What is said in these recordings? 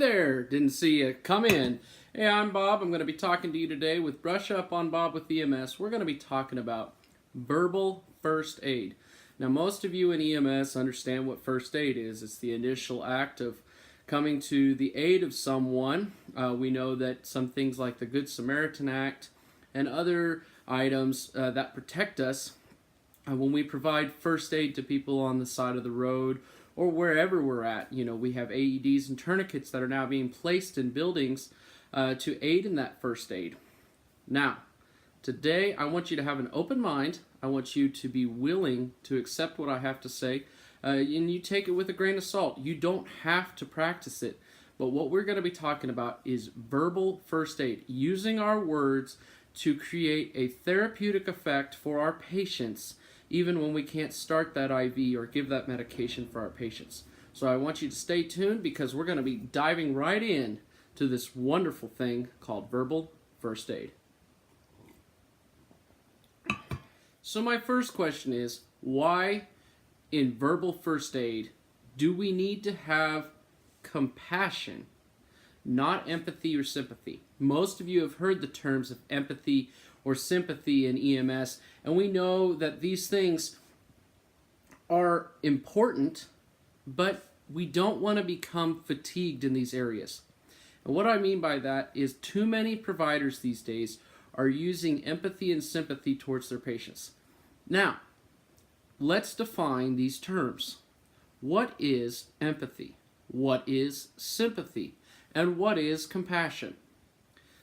there, didn't see you. Come in. Hey, I'm Bob. I'm going to be talking to you today with Brush Up on Bob with EMS. We're going to be talking about verbal first aid. Now, most of you in EMS understand what first aid is. It's the initial act of coming to the aid of someone. We know that some things like the Good Samaritan Act and other items that protect us when we provide first aid to people on the side of the road or wherever we're at. You know, we have AEDs and tourniquets that are now being placed in buildings to aid in that first aid. Now, today I want you to have an open mind. I want you to be willing to accept what I have to say, and you take it with a grain of salt. You don't have to practice it, but what we're going to be talking about is verbal first aid, using our words to create a therapeutic effect for our patients, even when we can't start that IV or give that medication for our patients. So I want you to stay tuned because we're going to be diving right in to this wonderful thing called verbal first aid. So my first question is, why in verbal first aid do we need to have compassion, not empathy or sympathy? Most of you have heard the terms of empathy or sympathy in EMS, and we know that these things are important, but we don't want to become fatigued in these areas. And what I mean by that is too many providers these days are using empathy and sympathy towards their patients. Now, let's define these terms. What is empathy? What is sympathy? And what is compassion?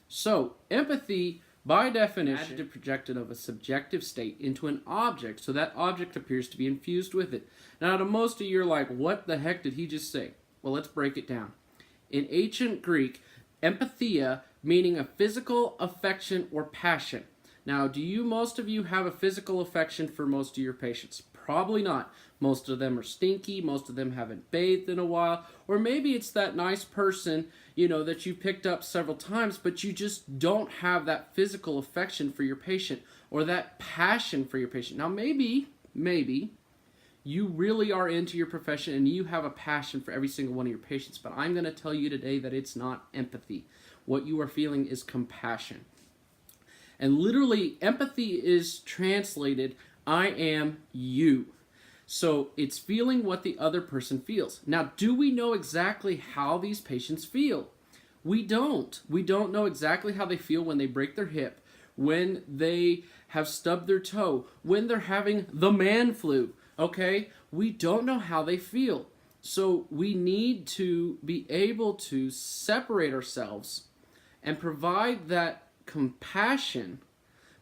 So, empathy, by definition, is projected of a subjective state into an object, so that object appears to be infused with it. Now, to most of you, you're like, what the heck did he just say? Well, let's break it down. In ancient Greek, empathia, meaning a physical affection or passion. Now, most of you have a physical affection for most of your patients? Probably not. Most of them are stinky, most of them haven't bathed in a while, or maybe it's that nice person, that you picked up several times, but you just don't have that physical affection for your patient or that passion for your patient. Now, maybe you really are into your profession and you have a passion for every single one of your patients, but I'm going to tell you today that it's not empathy. What you are feeling is compassion. And literally, empathy is translated, I am you. So it's feeling what the other person feels. Now, do we know exactly how these patients feel? We don't. We don't know exactly how they feel when they break their hip, when they have stubbed their toe, when they're having the man flu, okay? We don't know how they feel. So we need to be able to separate ourselves and provide that compassion,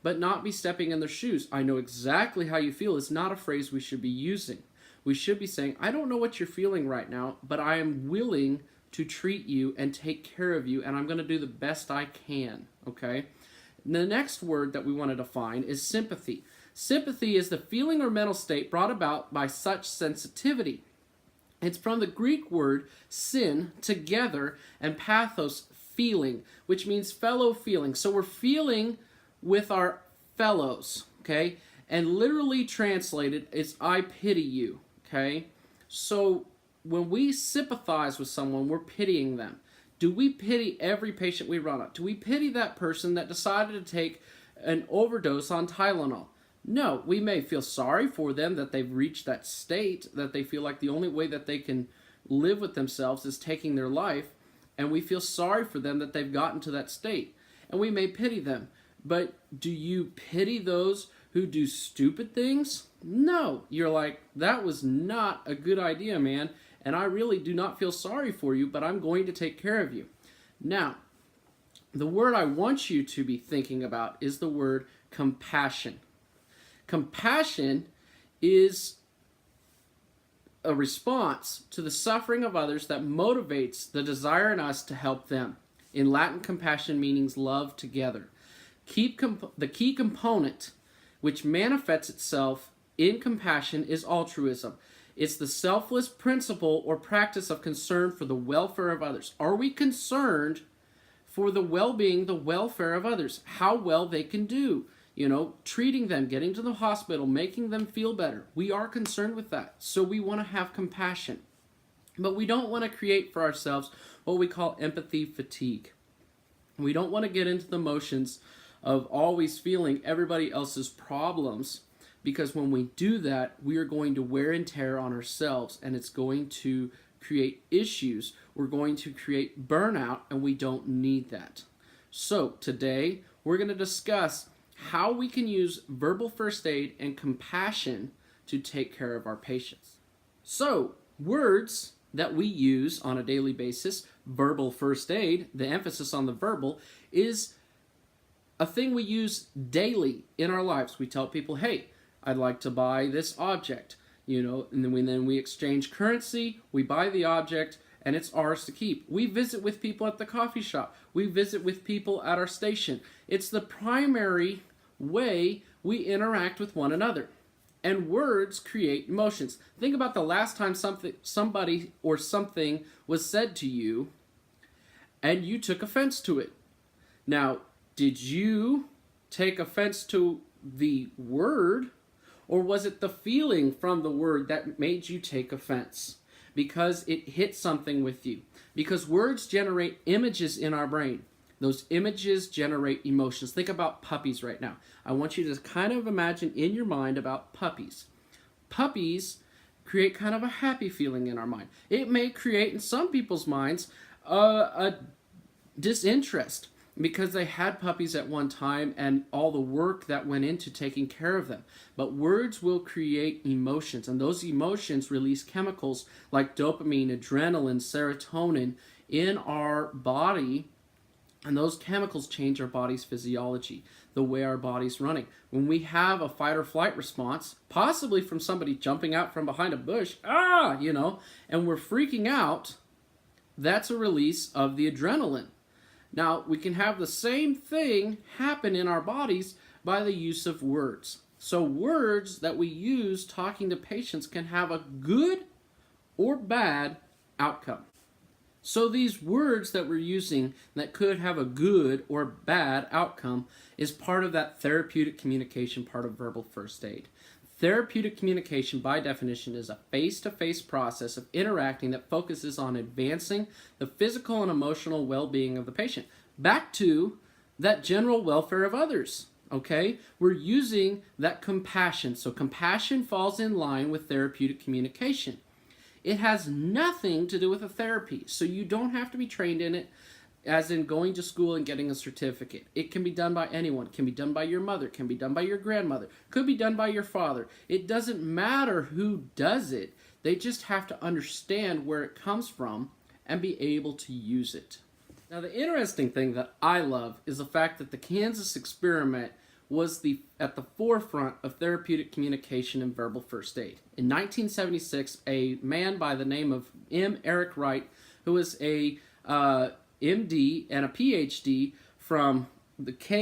but not be stepping in their shoes. I know exactly how you feel is not a phrase we should be using. We should be saying, I don't know what you're feeling right now, but I am willing to treat you and take care of you, and I'm going to do the best I can, okay? The next word that we want to define is sympathy. Sympathy is the feeling or mental state brought about by such sensitivity. It's from the Greek word syn, together, and pathos, feeling, which means fellow feeling. So we're feeling with our fellows, okay? And literally translated is I pity you, okay? So when we sympathize with someone, we're pitying them. Do we pity every patient we run up? Do we pity that person that decided to take an overdose on Tylenol? No, we may feel sorry for them that they've reached that state, that they feel like the only way that they can live with themselves is taking their life, and we feel sorry for them that they've gotten to that state, and we may pity them. But do you pity those who do stupid things? No. You're like, that was not a good idea, man, and I really do not feel sorry for you, but I'm going to take care of you. Now, the word I want you to be thinking about is the word compassion. Compassion is a response to the suffering of others that motivates the desire in us to help them. In Latin, compassion means love together. The key component which manifests itself in compassion is altruism. It's the selfless principle or practice of concern for the welfare of others. Are we concerned for the well-being, the welfare of others? How well they can do? Treating them, getting to the hospital, making them feel better. We are concerned with that. So we want to have compassion. But we don't want to create for ourselves what we call empathy fatigue. We don't want to get into the motions of always feeling everybody else's problems, because when we do that, we are going to wear and tear on ourselves, and it's going to create issues. We're going to create burnout, and we don't need that. So today, we're going to discuss how we can use verbal first aid and compassion to take care of our patients. So, words that we use on a daily basis, verbal first aid, the emphasis on the verbal, is a thing we use daily in our lives. We tell people, hey, I'd like to buy this object, and then we exchange currency, we buy the object, and it's ours to keep. We visit with people at the coffee shop. We visit with people at our station. It's the primary way we interact with one another. And words create emotions. Think about the last time somebody or something was said to you and you took offense to it. Now, did you take offense to the word, or was it the feeling from the word that made you take offense? Because it hit something with you. Because words generate images in our brain. Those images generate emotions. Think about puppies right now. I want you to kind of imagine in your mind about puppies. Puppies create kind of a happy feeling in our mind. It may create in some people's minds a disinterest because they had puppies at one time and all the work that went into taking care of them. But words will create emotions, and those emotions release chemicals like dopamine, adrenaline, serotonin in our body. And those chemicals change our body's physiology, the way our body's running. When we have a fight or flight response, possibly from somebody jumping out from behind a bush, and we're freaking out, that's a release of the adrenaline. Now, we can have the same thing happen in our bodies by the use of words. So words that we use talking to patients can have a good or bad outcome. So these words that we're using that could have a good or bad outcome is part of that therapeutic communication part of verbal first aid. Therapeutic communication, by definition, is a face-to-face process of interacting that focuses on advancing the physical and emotional well-being of the patient. Back to that general welfare of others, okay? We're using that compassion. So compassion falls in line with therapeutic communication. It has nothing to do with a therapy, so you don't have to be trained in it, as in going to school and getting a certificate. It can be done by anyone. It can be done by your mother. It can be done by your grandmother. It could be done by your father. It doesn't matter who does it. They just have to understand where it comes from and be able to use it. Now, the interesting thing that I love is the fact that the Kansas experiment was at the forefront of therapeutic communication and verbal first aid. In 1976, a man by the name of M. Eric Wright, who was a MD and a PhD from the KU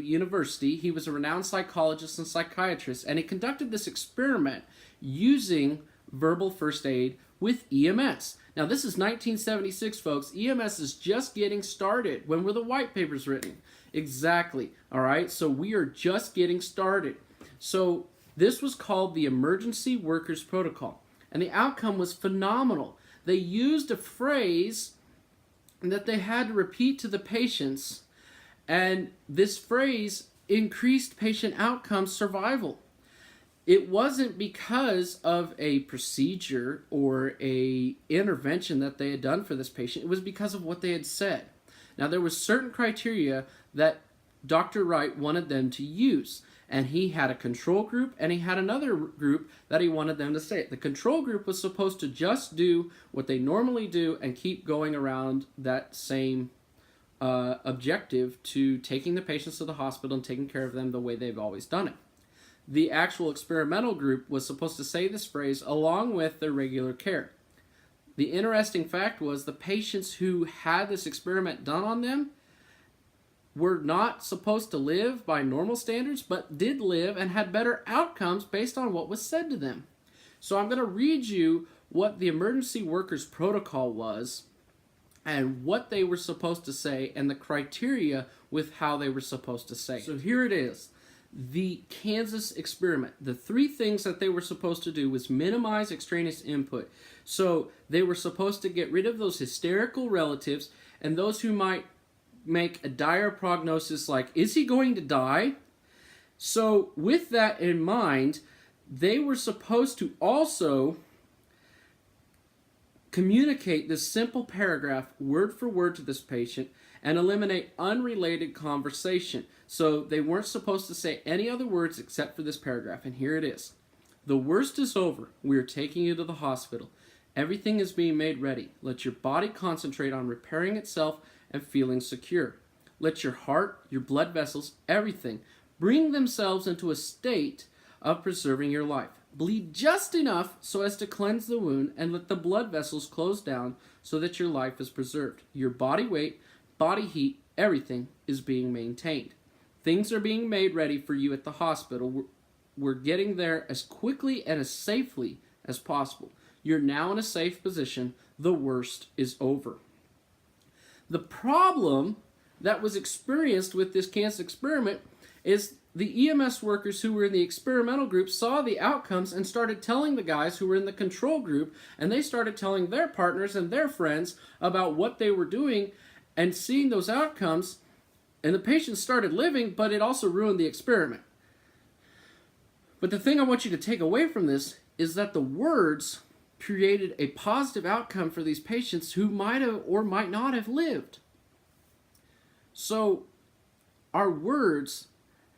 University, he was a renowned psychologist and psychiatrist, and he conducted this experiment using verbal first aid with EMS. Now, this is 1976, folks. EMS is just getting started. When were the white papers written? Exactly. All right, so we are just getting started. So this was called the Emergency Workers Protocol, and the outcome was phenomenal. They used a phrase that they had to repeat to the patients, and this phrase increased patient outcome survival. It wasn't because of a procedure or a intervention that they had done for this patient. It was because of what they had said. Now, there was certain criteria that Dr. Wright wanted them to use, and he had a control group and he had another group that he wanted them to say. The control group was supposed to just do what they normally do and keep going around that same objective to taking the patients to the hospital and taking care of them the way they've always done it. The actual experimental group was supposed to say this phrase along with their regular care. The interesting fact was the patients who had this experiment done on them were not supposed to live by normal standards, but did live and had better outcomes based on what was said to them. So I'm going to read you what the emergency workers protocol was and what they were supposed to say and the criteria with how they were supposed to say. So here it is. the Kansas experiment. The three things that they were supposed to do was minimize extraneous input. So they were supposed to get rid of those hysterical relatives and those who might make a dire prognosis like, is he going to die? So with that in mind, they were supposed to also communicate this simple paragraph word for word to this patient and eliminate unrelated conversation. So they weren't supposed to say any other words except for this paragraph, and here it is. The worst is over. We are taking you to the hospital. Everything is being made ready. Let your body concentrate on repairing itself and feeling secure. Let your heart, your blood vessels, everything bring themselves into a state of preserving your life. Bleed just enough so as to cleanse the wound and let the blood vessels close down so that your life is preserved. Your body weight, body heat, everything is being maintained. Things are being made ready for you at the hospital. We're getting there as quickly and as safely as possible. You're now in a safe position. The worst is over. The problem that was experienced with this Kansas experiment is the EMS workers who were in the experimental group saw the outcomes and started telling the guys who were in the control group, and they started telling their partners and their friends about what they were doing and seeing those outcomes, and the patients started living, but it also ruined the experiment. But the thing I want you to take away from this is that the words created a positive outcome for these patients who might have or might not have lived. So our words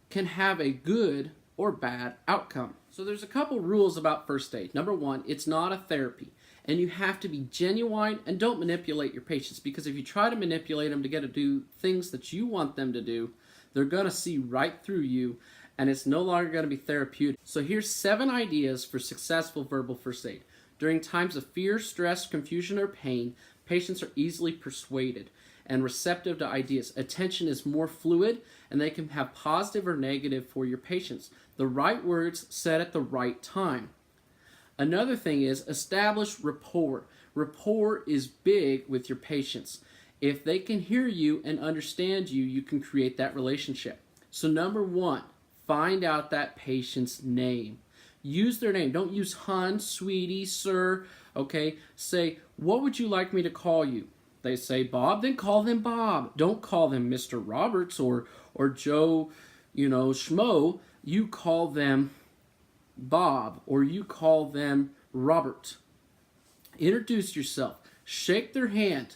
can have a good or bad outcome. So there's a couple rules about first aid. Number one, it's not a therapy, and you have to be genuine and don't manipulate your patients, because if you try to manipulate them to get to do things that you want them to do, they're going to see right through you, and it's no longer going to be therapeutic. So here's 7 ideas for successful verbal first aid. During times of fear, stress, confusion, or pain, patients are easily persuaded and receptive to ideas. Attention is more fluid, and they can have positive or negative for your patients. The right words said at the right time. Another thing is establish rapport. Rapport is big with your patients. If they can hear you and understand you, you can create that relationship. So number 1, find out that patient's name. Use their name. Don't use hon, sweetie, sir. Okay? Say, what would you like me to call you? They say Bob, then call them Bob. Don't call them Mr. Roberts or Joe, Schmo. You call them Bob, or you call them Robert. Introduce yourself. Shake their hand.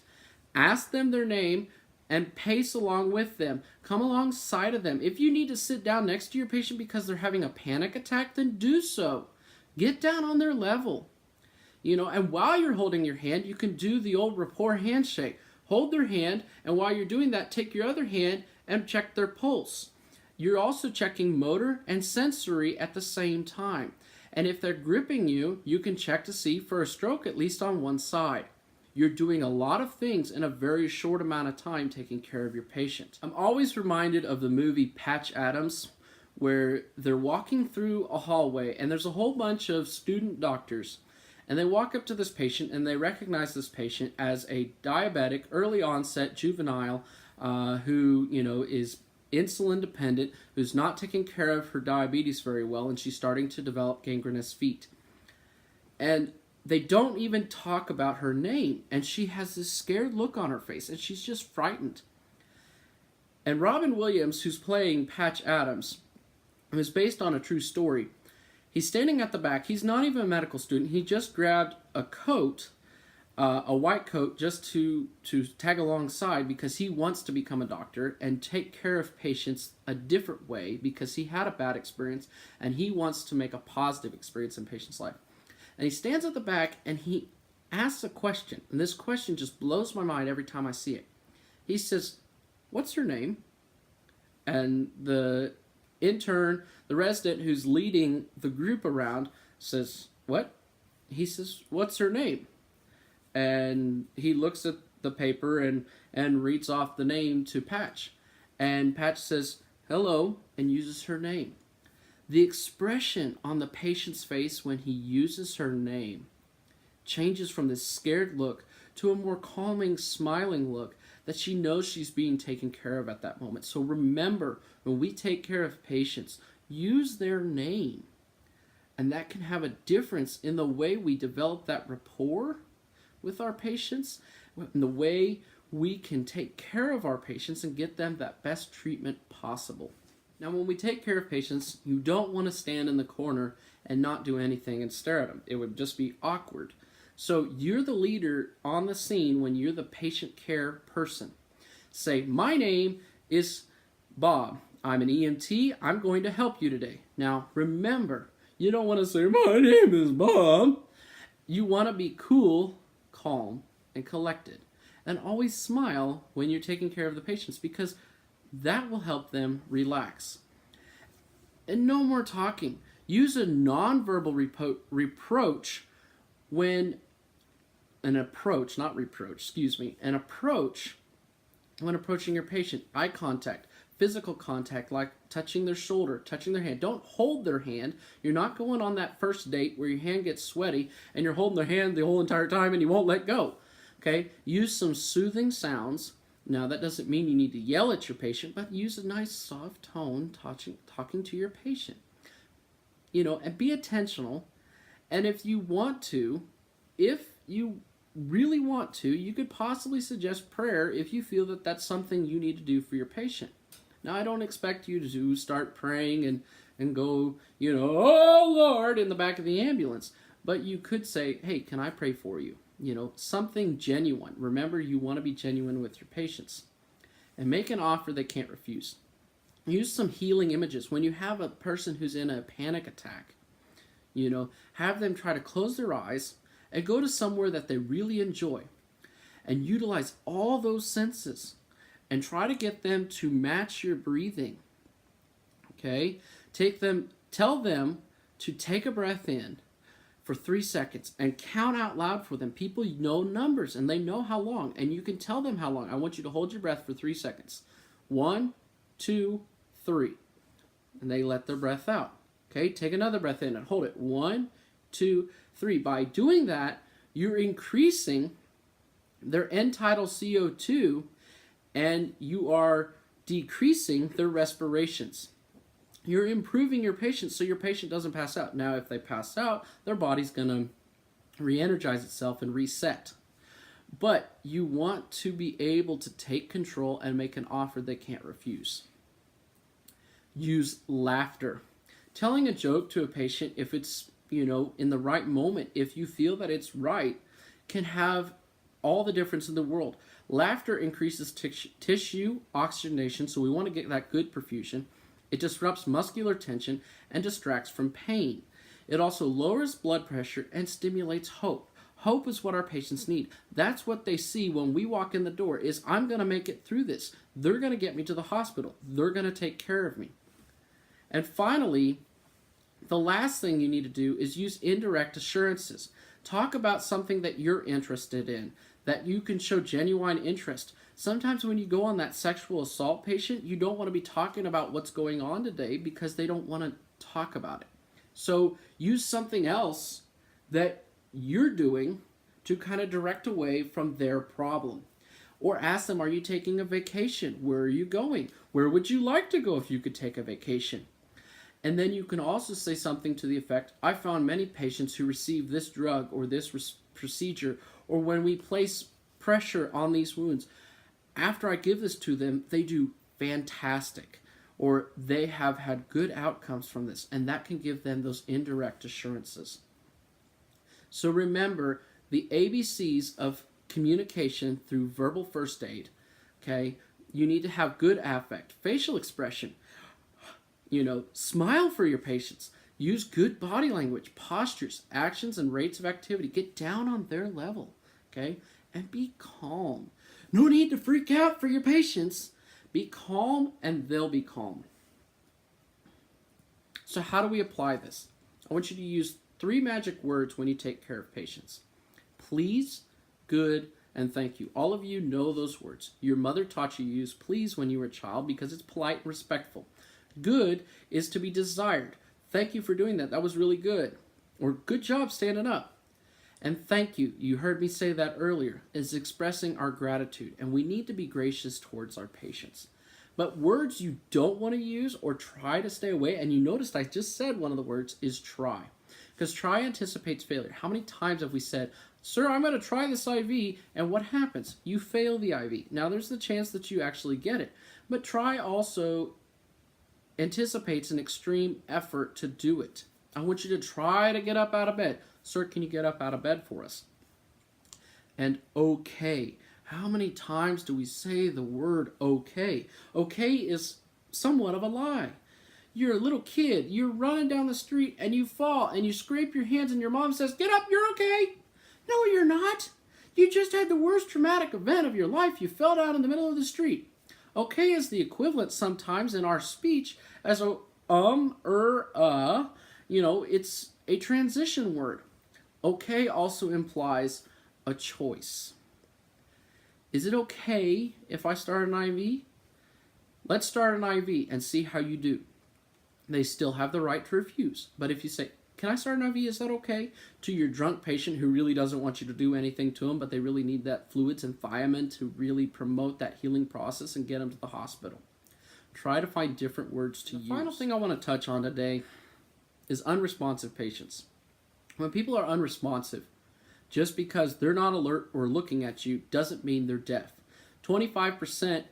Ask them their name and pace along with them. Come alongside of them. If you need to sit down next to your patient because they're having a panic attack, then do so. Get down on their level. And while you're holding your hand, you can do the old rapport handshake. Hold their hand, and while you're doing that, take your other hand and check their pulse. You're also checking motor and sensory at the same time. And if they're gripping you, you can check to see for a stroke at least on one side. You're doing a lot of things in a very short amount of time taking care of your patient. I'm always reminded of the movie Patch Adams, where they're walking through a hallway, and there's a whole bunch of student doctors. And they walk up to this patient, and they recognize this patient as a diabetic, early onset juvenile who, is insulin dependent, who's not taking care of her diabetes very well, and she's starting to develop gangrenous feet. And they don't even talk about her name, and she has this scared look on her face, and she's just frightened. And Robin Williams, who's playing Patch Adams, is based on a true story. He's standing at the back. He's not even a medical student. He just grabbed a coat, a white coat, just to tag alongside because he wants to become a doctor and take care of patients a different way because he had a bad experience and he wants to make a positive experience in patients' life. And he stands at the back and he asks a question. And this question just blows my mind every time I see it. He says, "What's your name?" And the intern, the resident who's leading the group around, says, "What?" He says, "What's her name?" And he looks at the paper and reads off the name to Patch. And Patch says, "Hello," and uses her name. The expression on the patient's face when he uses her name changes from this scared look to a more calming, smiling look that she knows she's being taken care of at that moment. So remember, when we take care of patients, use their name. And that can have a difference in the way we develop that rapport with our patients, in the way we can take care of our patients and get them that best treatment possible. Now, when we take care of patients, you don't want to stand in the corner and not do anything and stare at them. It would just be awkward. So you're the leader on the scene when you're the patient care person. Say, my name is Bob. I'm an EMT. I'm going to help you today. Now, remember, you don't want to say, my name is Bob. You want to be cool, calm, and collected. And always smile when you're taking care of the patients, because that will help them relax. And no more talking. Use a nonverbal reproach when an approach when approaching your patient. Eye contact, physical contact, like touching their shoulder, touching their hand. Don't hold their hand. You're not going on that first date where your hand gets sweaty and you're holding their hand the whole entire time and you won't let go. Okay? Use some soothing sounds. Now, that doesn't mean you need to yell at your patient, but use a nice soft tone talking to your patient. And be attentional. And if you really want to, you could possibly suggest prayer if you feel that that's something you need to do for your patient. Now, I don't expect you to start praying and go, oh Lord, in the back of the ambulance. But you could say, hey, can I pray for you? Something genuine. Remember, you want to be genuine with your patients. And make an offer they can't refuse. Use some healing images. When you have a person who's in a panic attack, have them try to close their eyes and go to somewhere that they really enjoy. And utilize all those senses. And try to get them to match your breathing. Okay? Tell them to take a breath in for 3 seconds and count out loud for them. People know numbers and they know how long, and you can tell them how long. I want you to hold your breath for 3 seconds. 1, 2, 3. And they let their breath out. Okay, take another breath in and hold it. 1, 2, 3. By doing that, you're increasing their end tidal CO2 and you are decreasing their respirations. You're improving your patient so your patient doesn't pass out. Now, if they pass out, their body's going to re-energize itself and reset. But you want to be able to take control and make an offer they can't refuse. Use laughter. Telling a joke to a patient, if it's, in the right moment, if you feel that it's right, can have all the difference in the world. Laughter increases tissue oxygenation, so we want to get that good perfusion. It disrupts muscular tension and distracts from pain. It also lowers blood pressure and stimulates hope. Hope is what our patients need. That's what they see when we walk in the door is, I'm going to make it through this. They're going to get me to the hospital. They're going to take care of me. And finally, the last thing you need to do is use indirect assurances. Talk about something that you're interested in, that you can show genuine interest. Sometimes when you go on that sexual assault patient, you don't want to be talking about what's going on today because they don't want to talk about it. So use something else that you're doing to kind of direct away from their problem. Or ask them, are you taking a vacation? Where are you going? Where would you like to go if you could take a vacation? And then you can also say something to the effect, I found many patients who receive this drug or this procedure, or when we place pressure on these wounds, after I give this to them, they do fantastic, or they have had good outcomes from this, and that can give them those indirect assurances. So remember the ABCs of communication through verbal first aid. Okay, you need to have good affect, facial expression. Smile for your patients. Use good body language, postures, actions, and rates of activity. Get down on their level, okay? And be calm. No need to freak out for your patients. Be calm and they'll be calm. So how do we apply this? I want you to use 3 magic words when you take care of patients. Please, good, and thank you. All of you know those words. Your mother taught you to use please when you were a child because it's polite and respectful. Good is to be desired. Thank you for doing that. That was really good. Or good job standing up. And thank you, you heard me say that earlier, is expressing our gratitude, and we need to be gracious towards our patients. But words you don't want to use or try to stay away, and you noticed I just said one of the words is try. Because try anticipates failure. How many times have we said, sir, I'm going to try this IV, and what happens? You fail the IV. Now there's the chance that you actually get it. But try also anticipates an extreme effort to do it. I want you to try to get up out of bed. Sir, can you get up out of bed for us? And okay. How many times do we say the word okay? Okay is somewhat of a lie. You're a little kid. You're running down the street and you fall and you scrape your hands and your mom says, get up, you're okay. No, you're not. You just had the worst traumatic event of your life. You fell down in the middle of the street. Okay is the equivalent sometimes in our speech as a it's a transition word. Okay also implies a choice. Is it okay if I start an IV? Let's start an IV and see how you do. They still have the right to refuse. But if you say, can I start an IV? Is that okay? To your drunk patient who really doesn't want you to do anything to them, but they really need that fluids and thiamine to really promote that healing process and get them to the hospital. Try to find different words to use. The final thing I want to touch on today is unresponsive patients. When people are unresponsive, just because they're not alert or looking at you doesn't mean they're deaf. 25%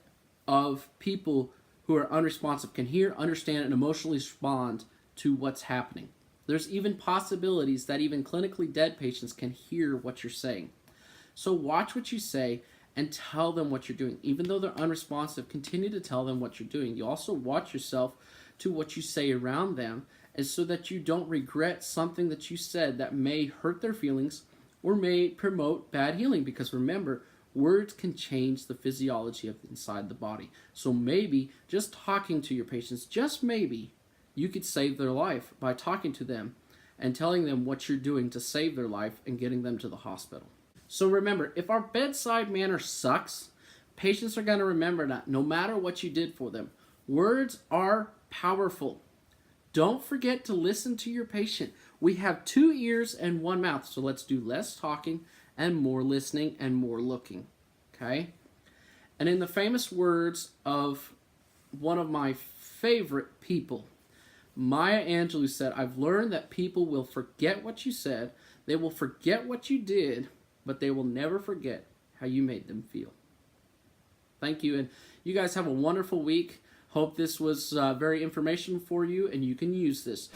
of people who are unresponsive can hear, understand, and emotionally respond to what's happening. There's even possibilities that even clinically dead patients can hear what you're saying. So watch what you say and tell them what you're doing. Even though they're unresponsive, continue to tell them what you're doing. You also watch yourself to what you say around them, and so that you don't regret something that you said that may hurt their feelings or may promote bad healing. Because remember, words can change the physiology of inside the body. So maybe just talking to your patients, just maybe, you could save their life by talking to them and telling them what you're doing to save their life and getting them to the hospital. So remember, if our bedside manner sucks, patients are going to remember that no matter what you did for them. Words are powerful. Don't forget to listen to your patient. We have 2 ears and 1 mouth, so let's do less talking and more listening and more looking, okay? And in the famous words of one of my favorite people, Maya Angelou said, I've learned that people will forget what you said, they will forget what you did, but they will never forget how you made them feel. Thank you, and you guys have a wonderful week. Hope this was very informational for you, and you can use this.